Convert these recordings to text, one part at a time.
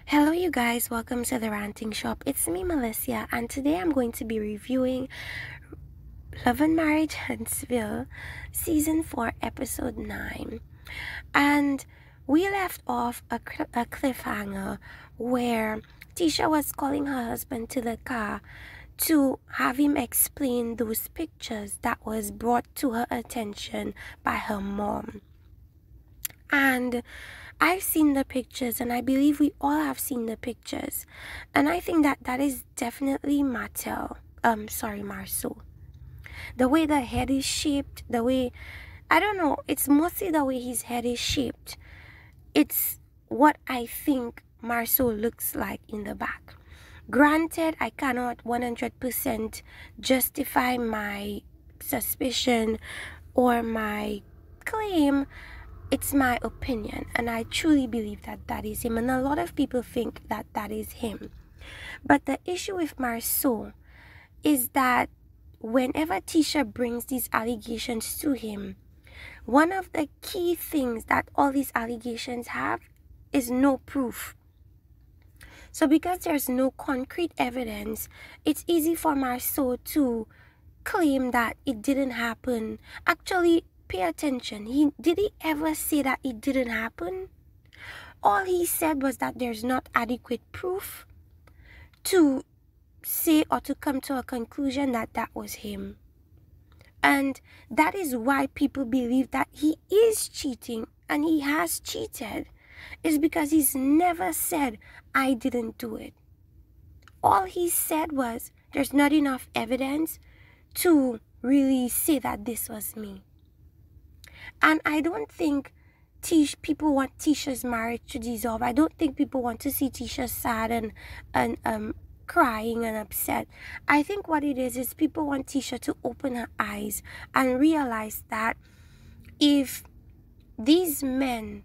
Hello, you guys. Welcome to the Ranting Shop. It's me, Melissa, and today I'm going to be reviewing Love and Marriage Huntsville, Season 4, Episode 9. And we left off a cliffhanger where Tisha was calling her husband to the car to have him explain those pictures that was brought to her attention by her mom. And I've seen the pictures, and I believe we all have seen the pictures. And I think that is definitely Martell. Marsau. The way the head is shaped, the way, I don't know, it's mostly the way his head is shaped. It's what I think Marsau looks like in the back. Granted, I cannot 100% justify my suspicion or my claim. It's my opinion, and I truly believe that is him, and a lot of people think that is him. But the issue with Marsau is that whenever Tisha brings these allegations to him, one of the key things that all these allegations have is no proof. So because there's no concrete evidence, it's easy for Marsau to claim that it didn't happen. Actually, pay attention. Did he ever say that it didn't happen? All he said was that there's not adequate proof to say or to come to a conclusion that that was him. And that is why people believe that he is cheating and he has cheated. It's because he's never said, I didn't do it. All he said was, there's not enough evidence to really say that this was me. And I don't think people want Tisha's marriage to dissolve. I don't think people want to see Tisha sad and crying and upset. I think what it is people want Tisha to open her eyes and realize that if these men,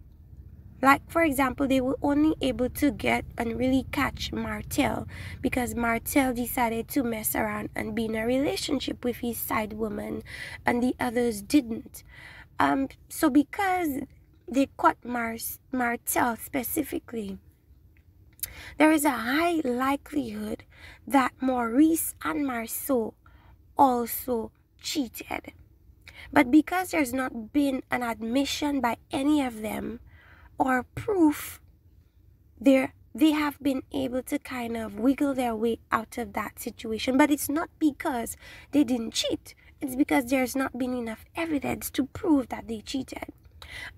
like for example, they were only able to get and really catch Martell because Martell decided to mess around and be in a relationship with his side woman and the others didn't. So because they caught Martell specifically, there is a high likelihood that Maurice and Marsau also cheated. But because there's not been an admission by any of them or proof, they have been able to kind of wiggle their way out of that situation. But it's not because they didn't cheat. It's because there's not been enough evidence to prove that they cheated.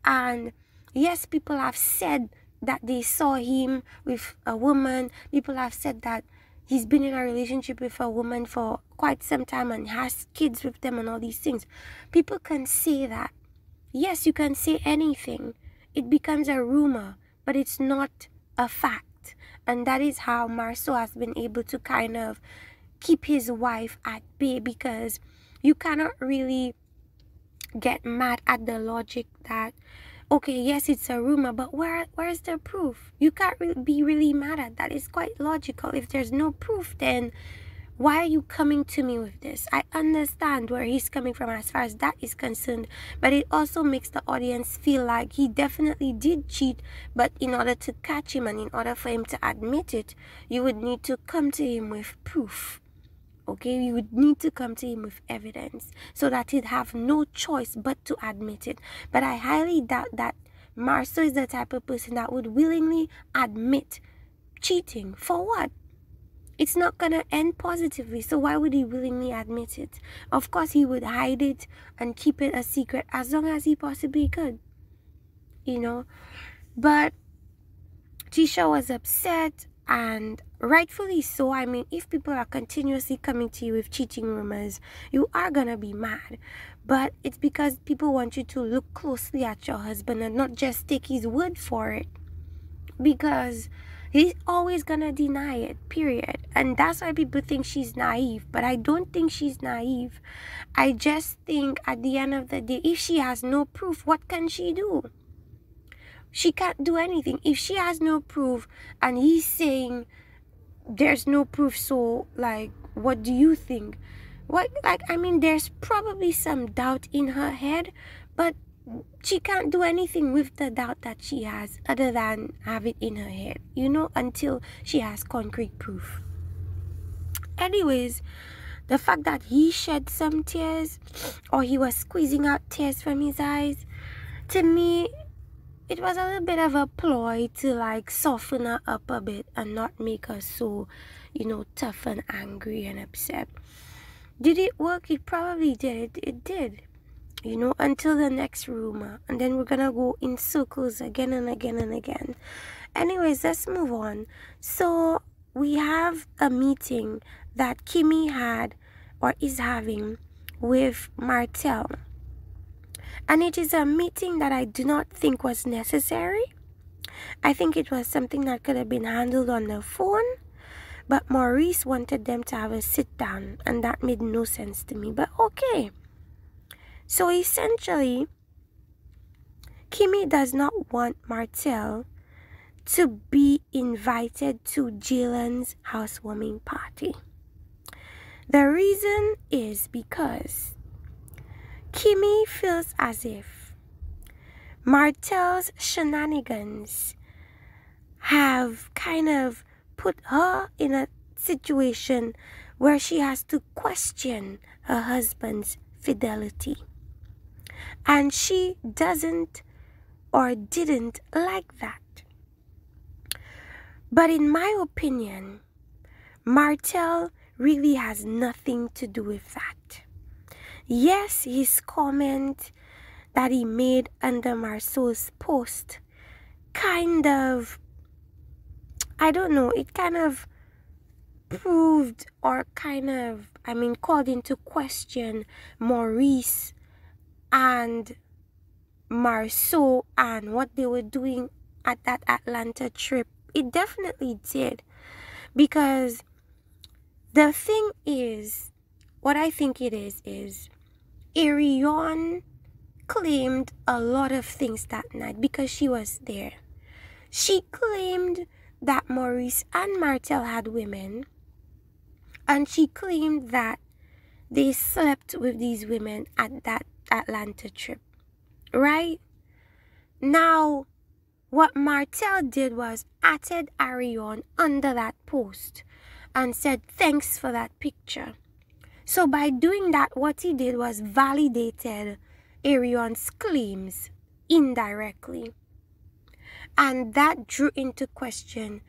And yes, people have said that they saw him with a woman. People have said that he's been in a relationship with a woman for quite some time and has kids with them and all these things. People can say that. Yes, you can say anything. It becomes a rumor, but it's not a fact. And that is how Marsau has been able to kind of keep his wife at bay, because you cannot really get mad at the logic that, okay, yes, it's a rumor, but where's the proof? You can't be really mad at that. It's quite logical. If there's no proof, then why are you coming to me with this? I understand where he's coming from as far as that is concerned, but it also makes the audience feel like he definitely did cheat, but in order to catch him and in order for him to admit it, you would need to come to him with proof. Okay, you would need to come to him with evidence so that he'd have no choice but to admit it. But I highly doubt that Marsau is the type of person that would willingly admit cheating. For what? It's not going to end positively, so why would he willingly admit it? Of course, he would hide it and keep it a secret as long as he possibly could, you know. But Tisha was upset, and rightfully so. I mean, if people are continuously coming to you with cheating rumors, you are gonna be mad. But it's because people want you to look closely at your husband and not just take his word for it, because he's always gonna deny it, period. And that's why people think she's naive. But I don't think she's naive. I just think at the end of the day, if she has no proof, what can she do? She can't do anything. If she has no proof and he's saying there's no proof, so like, what do you think? I mean, there's probably some doubt in her head, but she can't do anything with the doubt that she has other than have it in her head, you know, until she has concrete proof. Anyways, the fact that he shed some tears, or he was squeezing out tears from his eyes, to me, it was a little bit of a ploy to like soften her up a bit and not make her so, you know, tough and angry and upset. Did it work? It probably did. It did. You know, until the next rumor. And then we're gonna go in circles again and again and again. Anyways, let's move on. So we have a meeting that Kimmi had or is having with Martell. And it is a meeting that I do not think was necessary. I think it was something that could have been handled on the phone. But Maurice wanted them to have a sit down, and that made no sense to me. But okay. So essentially, Kimmi does not want Martell to be invited to Jalen's housewarming party. The reason is because Kimmi feels as if Martell's shenanigans have kind of put her in a situation where she has to question her husband's fidelity. And she doesn't or didn't like that. But in my opinion, Martell really has nothing to do with that. Yes, his comment that he made under Marsau's post kind of, I don't know, it kind of proved or called into question Maurice and Marsau and what they were doing at that Atlanta trip. It definitely did. Because the thing is, what I think it is Ariane claimed a lot of things that night because she was there. She claimed that Maurice and Martell had women, and she claimed that they slept with these women at that Atlanta trip, right? Now, what Martell did was added Ariane under that post and said, thanks for that picture. So by doing that, what he did was validated Ariane's claims indirectly. And that drew into question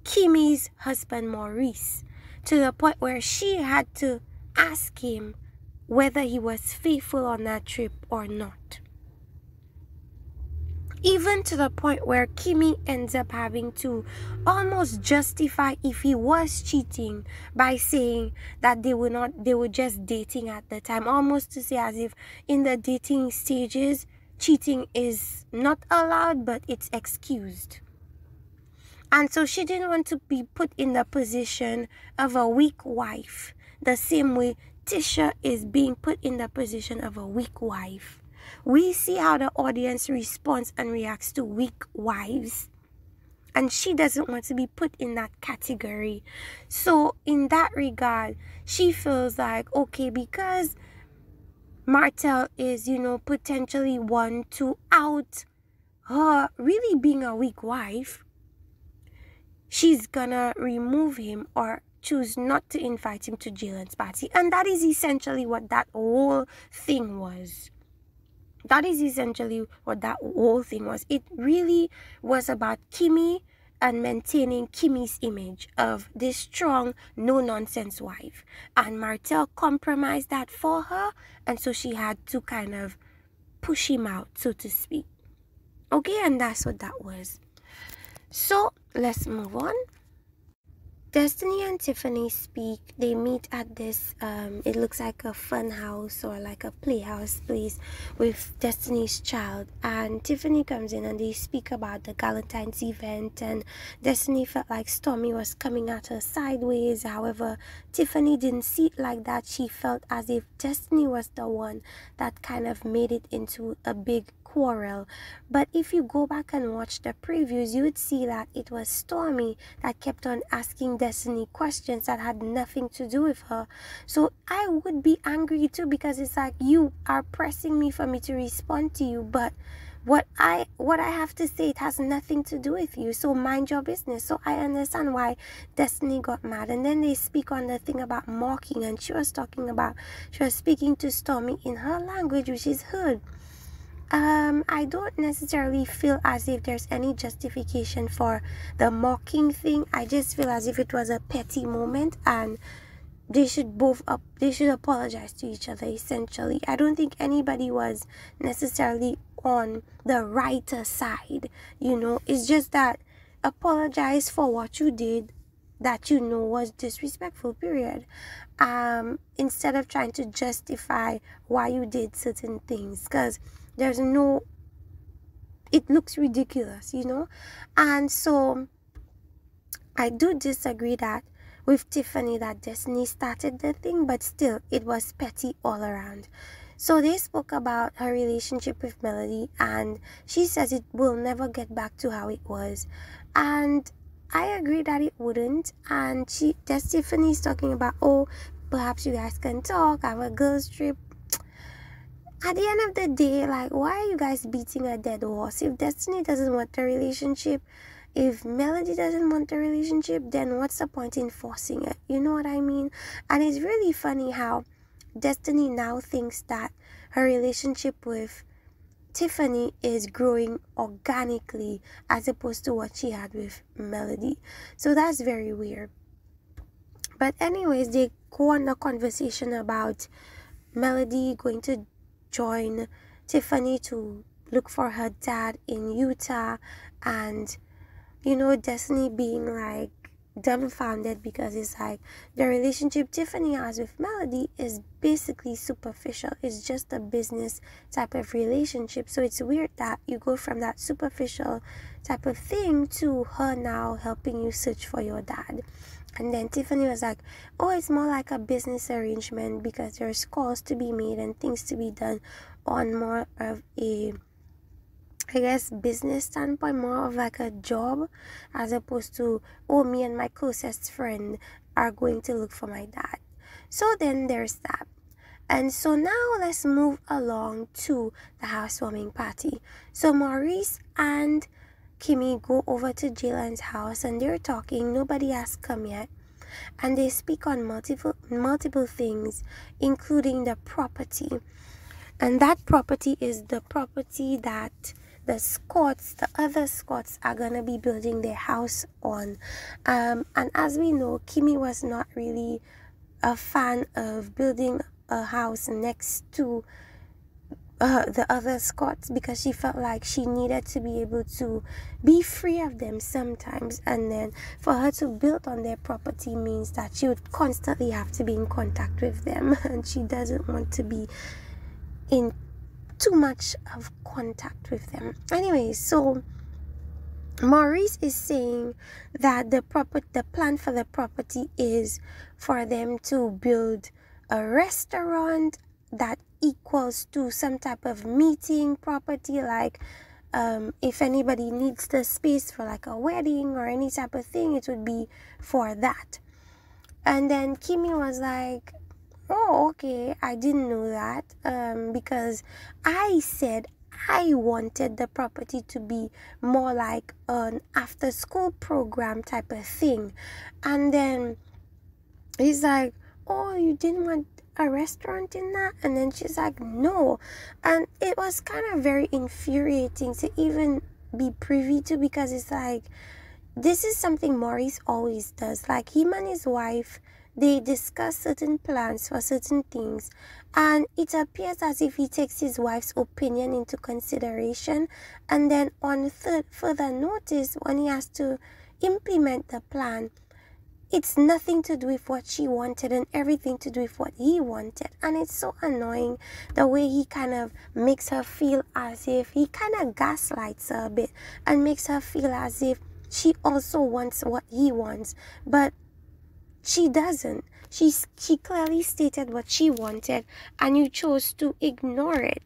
Kimmi's husband Maurice, to the point where she had to ask him whether he was faithful on that trip or not. Even to the point where Kimmi ends up having to almost justify if he was cheating by saying that they were just dating at the time, almost to say as if in the dating stages cheating is not allowed but it's excused. And so she didn't want to be put in the position of a weak wife, the same way Tisha is being put in the position of a weak wife. We see how the audience responds and reacts to weak wives. And she doesn't want to be put in that category. So in that regard, she feels like, okay, because Martell is, potentially one to out her really being a weak wife, she's gonna remove him or choose not to invite him to Jalen's party. And that is essentially what that whole thing was. It really was about Kimmi and maintaining Kimmi's image of this strong, no-nonsense wife. And Martell compromised that for her, and so she had to kind of push him out, so to speak. Okay, and that's what that was. So, let's move on. Destiny and Tiffany speak. They meet at this, it looks like a fun house or like a playhouse place with Destiny's child. And Tiffany comes in and they speak about the Galentine's event. And Destiny felt like Stormy was coming at her sideways. However, Tiffany didn't see it like that. She felt as if Destiny was the one that kind of made it into a big quarrel. But if you go back and watch the previews, you would see that it was Stormy that kept on asking Destiny questions that had nothing to do with her. So I would be angry too, because it's like, you are pressing me for me to respond to you, but what I have to say, it has nothing to do with you, so mind your business. So I understand why Destiny got mad. And then they speak on the thing about mocking, and she was speaking to Stormy in her language, which is hood. I don't necessarily feel as if there's any justification for the mocking thing. I just feel as if it was a petty moment, and they should apologize to each other, essentially. I don't think anybody was necessarily on the writer side, It's just that apologize for what you did that was disrespectful, period. Instead of trying to justify why you did certain things, because it looks ridiculous, And so I do disagree with Tiffany that Destiny started the thing, but still, it was petty all around. So they spoke about her relationship with Melody, and she says it will never get back to how it was. And I agree that it wouldn't. And Tiffany's talking about, oh, perhaps you guys can talk, have a girls trip. At the end of the day, like, why are you guys beating a dead horse? If Destiny doesn't want a relationship, if Melody doesn't want a relationship, then what's the point in forcing it? You know what I mean? And it's really funny how Destiny now thinks that her relationship with Tiffany is growing organically as opposed to what she had with Melody. So that's very weird. But anyways, they go on a conversation about Melody going to join Tiffany to look for her dad in Utah, and Destiny being like dumbfounded, because it's like the relationship Tiffany has with Melody is basically superficial. It's just a business type of relationship. So it's weird that you go from that superficial type of thing to her now helping you search for your dad. And then Tiffany was like, oh, it's more like a business arrangement, because there's calls to be made and things to be done on more of a, I guess, business standpoint, more of like a job, as opposed to, oh, me and my closest friend are going to look for my dad. So then there's that. And so now let's move along to the housewarming party. So Maurice and Kimmi go over to Jalen's house, and they're talking. Nobody has come yet. And they speak on multiple things, including the property. And that property is the property that the other Scotts are going to be building their house on. And as we know, Kimmi was not really a fan of building a house next to the other Scotts, because she felt like she needed to be able to be free of them sometimes. And then for her to build on their property means that she would constantly have to be in contact with them. And she doesn't want to be in too much of contact with them. Anyway, so Maurice is saying that the plan for the property is for them to build a restaurant that equals to some type of meeting property, like if anybody needs the space for like a wedding or any type of thing, it would be for that. And then Kimmi was like, oh, okay, I didn't know that, because I said I wanted the property to be more like an after school program type of thing. And then he's like, oh, you didn't want a restaurant in that? And then she's like, no. And it was kind of very infuriating to even be privy to, because it's like, this is something Maurice always does. Like, him and his wife, they discuss certain plans for certain things, and it appears as if he takes his wife's opinion into consideration, and then on further notice, when he has to implement the plan, it's nothing to do with what she wanted and everything to do with what he wanted. And it's so annoying the way he kind of makes her feel as if he kind of gaslights her a bit and makes her feel as if she also wants what he wants, but she doesn't. She clearly stated what she wanted, and you chose to ignore it.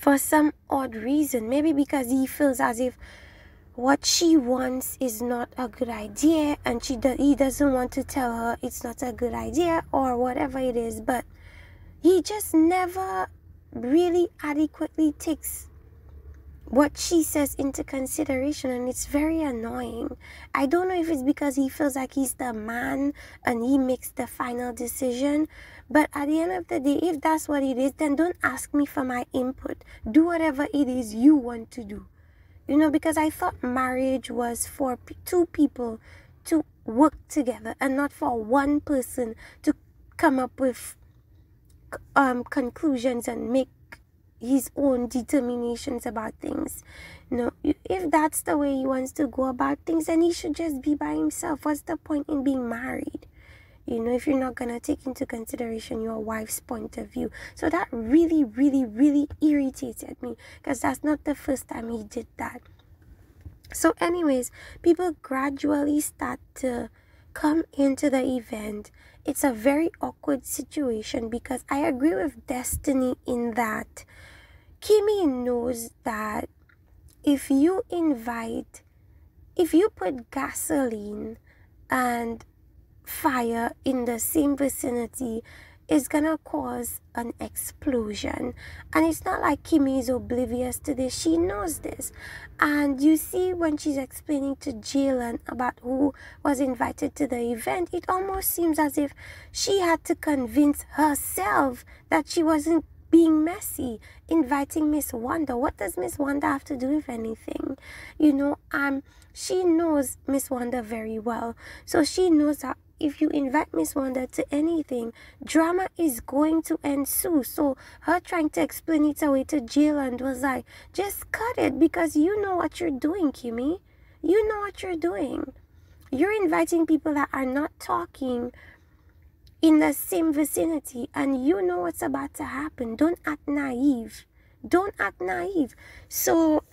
for some odd reason. Maybe because he feels as if what she wants is not a good idea, and he doesn't want to tell her it's not a good idea or whatever it is. But he just never really adequately takes what she says into consideration, and it's very annoying. I don't know if it's because he feels like he's the man and he makes the final decision, but at the end of the day, if that's what it is, then don't ask me for my input. Do whatever it is you want to do. You know, because I thought marriage was for two people to work together and not for one person to come up with conclusions and make his own determinations about things. You know, if that's the way he wants to go about things, then he should just be by himself. What's the point in being married? You know, if you're not going to take into consideration your wife's point of view. So that really, really, really irritated me, because that's not the first time he did that. So anyways, people gradually start to come into the event. It's a very awkward situation, because I agree with Destiny in that Kimmi knows that if you put gasoline and fire in the same vicinity, is gonna cause an explosion. And it's not like Kimmi is oblivious to this. She knows this. And you see, when she's explaining to Jalen about who was invited to the event, it almost seems as if she had to convince herself that she wasn't being messy, inviting Miss Wanda. What does Miss Wanda have to do with anything? You know, she knows Miss Wanda very well. So she knows that if you invite Miss Wanda to anything, drama is going to ensue. So her trying to explain it away to Jalen was like, just cut it, because you know what you're doing, Kimmi. You know what you're doing. You're inviting people that are not talking in the same vicinity, and you know what's about to happen. Don't act naive. Don't act naive. So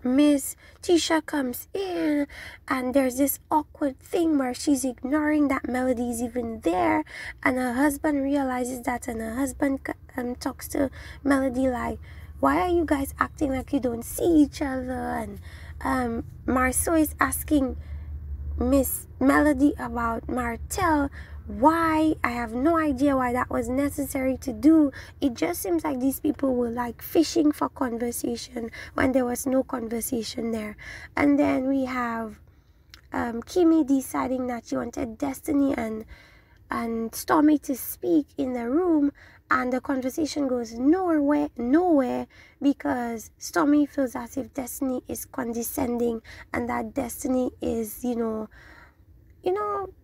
Miss Tisha comes in, and there's this awkward thing where she's ignoring that Melody's even there, and her husband realizes that, and her husband talks to Melody like, why are you guys acting like you don't see each other? And Marsau is asking Miss Melody about Martell. Why? I have no idea why that was necessary to do. It just seems like these people were like fishing for conversation when there was no conversation there. And then we have Kimmi deciding that she wanted Destiny and Stormy to speak in the room, and the conversation goes nowhere, because Stormy feels as if Destiny is condescending, and that Destiny is, you know,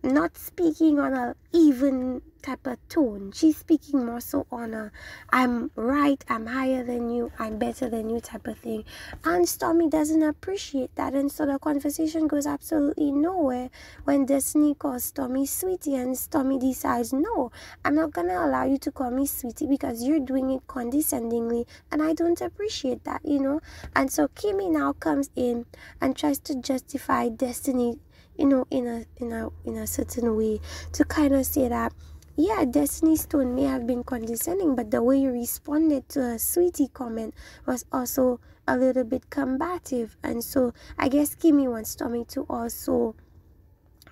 not speaking on a even type of tone. She's speaking more so on a I'm right, I'm higher than you, I'm better than you type of thing. And Stormy doesn't appreciate that, and so the conversation goes absolutely nowhere when Destiny calls Stormy sweetie, and Stormy decides, no, I'm not gonna allow you to call me sweetie because you're doing it condescendingly, and I don't appreciate that, you know. And so Kimmi now comes in and tries to justify Destiny, you know, in a certain way, to kind of say that, yeah, Destiny's tone may have been condescending, but the way you responded to a sweetie comment was also a little bit combative. And so I guess Kimmi wants Stormy to also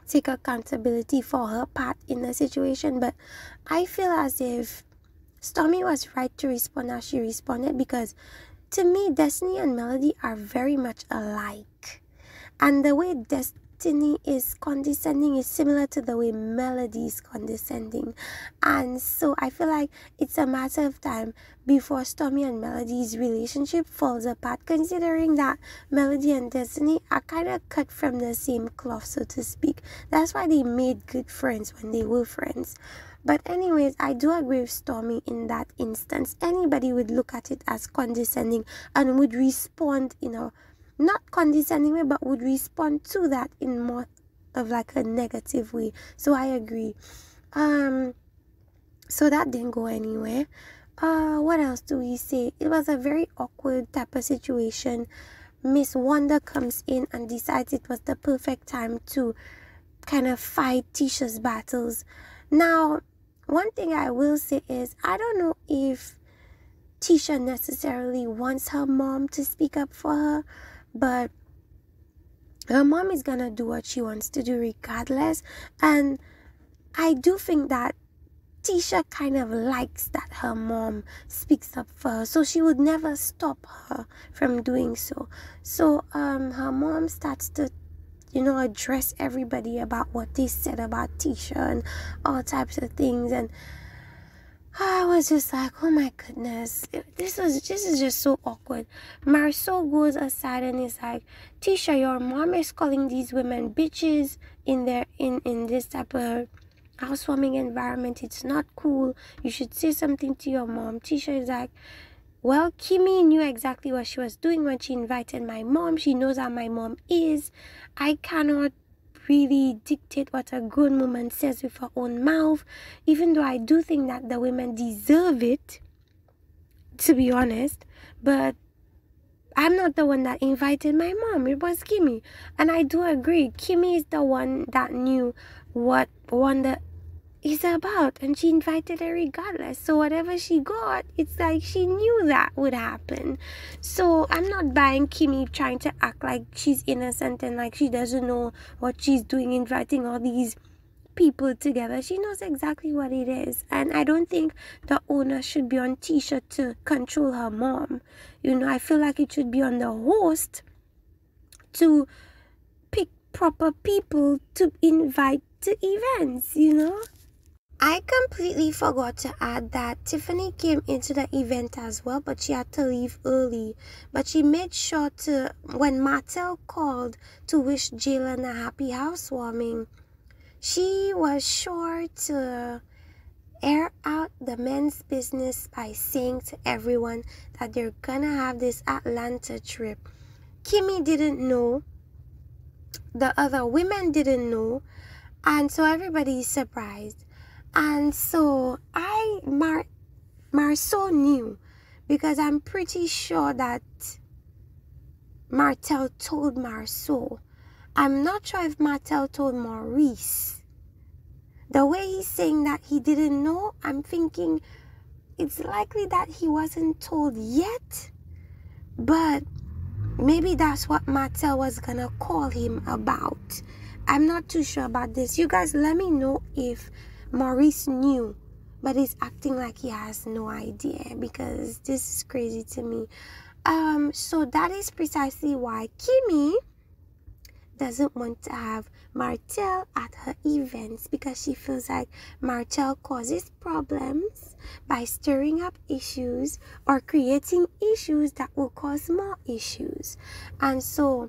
take accountability for her part in the situation. But I feel as if Stormy was right to respond as she responded, because to me, Destiny and Melody are very much alike. And the way Destiny is condescending is similar to the way Melody is condescending. And so I feel like it's a matter of time before Stormy and Melody's relationship falls apart, considering that Melody and Destiny are kind of cut from the same cloth, so to speak. That's why they made good friends when they were friends. But anyways, I do agree with Stormy in that instance. Anybody would look at it as condescending and would respond, you know, not condescending way, but would respond to that in more of like a negative way. So I agree. So that didn't go anywhere. What else do we say? It was a very awkward type of situation. Miss Wanda comes in and decides it was the perfect time to kind of fight Tisha's battles. Now, one thing I will say is, I don't know if Tisha necessarily wants her mom to speak up for her, but her mom is gonna do what she wants to do regardless. And I do think that Tisha kind of likes that her mom speaks up for her, so she would never stop her from doing so. So her mom starts to address everybody about what they said about Tisha and all types of things. And I was just like, oh my goodness, this is just so awkward. Marsau goes aside and is like, Tisha, your mom is calling these women bitches in this type of housewarming environment. It's not cool. You should say something to your mom. Tisha is like, well, Kimmi knew exactly what she was doing when she invited my mom. She knows how my mom is. I cannot really dictate what a grown woman says with her own mouth, even though I do think that the women deserve it, to be honest. But I'm not the one that invited my mom. It was Kimmi. And I do agree. Kimmi is the one that knew what Wanda is about, and she invited her regardless. So whatever she got, it's like she knew that would happen. So I'm not buying Kimmi trying to act like she's innocent and like she doesn't know what she's doing, inviting all these people together. She knows exactly what it is, and I don't think the owner should be on Tisha to control her mom. I feel like it should be on the host to pick proper people to invite to events. I completely forgot to add that Tiffany came into the event as well, but she had to leave early. But she made sure to, when Martell called to wish Jalen a happy housewarming, she was sure to air out the men's business by saying to everyone that they're gonna have this Atlanta trip. Kimmi didn't know, the other women didn't know, and so everybody's surprised. And so Marsau knew, because I'm pretty sure that Martell told Marsau. I'm not sure if Martell told Maurice. The way he's saying that he didn't know, I'm thinking it's likely that he wasn't told yet. But maybe that's what Martell was gonna call him about. I'm not too sure about this. You guys, let me know if Maurice knew, but he's acting like he has no idea, because this is crazy to me. So that is precisely why Kimmi doesn't want to have Martell at her events, because she feels like Martell causes problems by stirring up issues or creating issues that will cause more issues. And so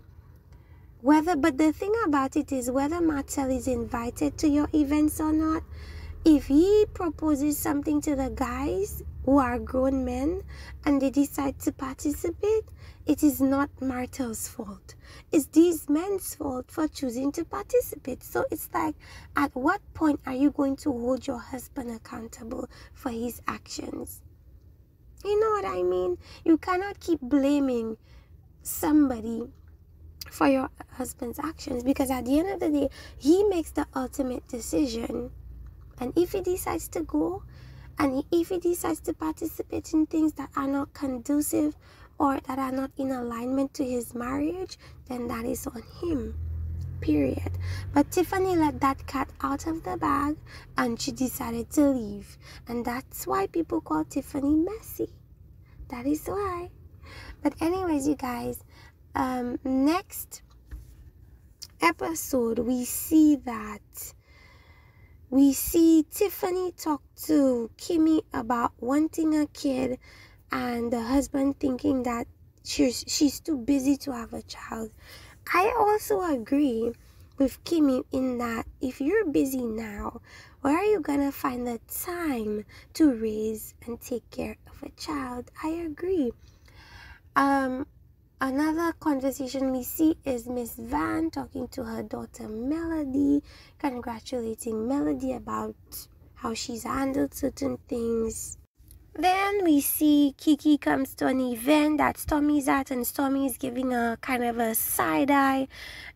but the thing about it is, whether Martell is invited to your events or not, if he proposes something to the guys who are grown men and they decide to participate, it is not Martell's fault. It's these men's fault for choosing to participate. So it's like, at what point are you going to hold your husband accountable for his actions? You know what I mean? You cannot keep blaming somebody for your husband's actions, because at the end of the day, he makes the ultimate decision. And if he decides to go, and if he decides to participate in things that are not conducive or that are not in alignment to his marriage, then that is on him, period. But Tiffany let that cat out of the bag, and she decided to leave. And that's why people call Tiffany messy. That is why. But anyways, you guys, next episode, we see Tiffany talk to Kimmi about wanting a kid, and the husband thinking that she's too busy to have a child. I also agree with Kimmi in that if you're busy now, where are you gonna find the time to raise and take care of a child? I agree. Another conversation we see is Miss Van talking to her daughter Melody, congratulating Melody about how she's handled certain things. Then we see Kiki comes to an event that Stormy's at, and Stormy is giving a kind of a side eye.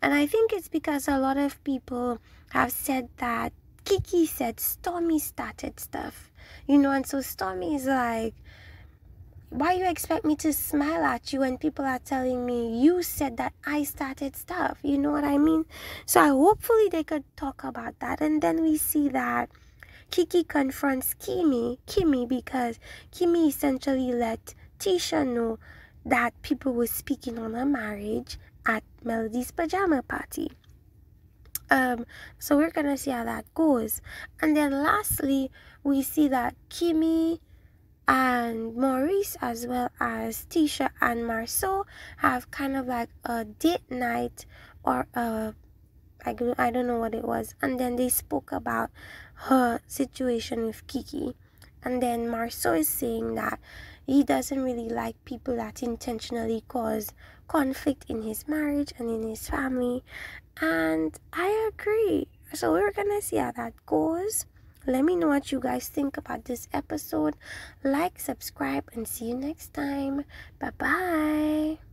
And I think it's because a lot of people have said that Kiki said Stormy started stuff, and so Stormy is like, why you expect me to smile at you when people are telling me you said that I started stuff? You know what I mean? So hopefully they could talk about that. And then we see that Kiki confronts Kimmi because Kimmi essentially let Tisha know that people were speaking on her marriage at Melody's pajama party. So we're gonna see how that goes. And then lastly, we see that Kimmi and Maurice, as well as Tisha and Marsau, have kind of like a date night, or I don't know what it was. And then they spoke about her situation with Kiki. And then Marsau is saying that he doesn't really like people that intentionally cause conflict in his marriage and in his family. And I agree. So we're gonna see how that goes. Let me know what you guys think about this episode. Like, subscribe, and see you next time. Bye bye.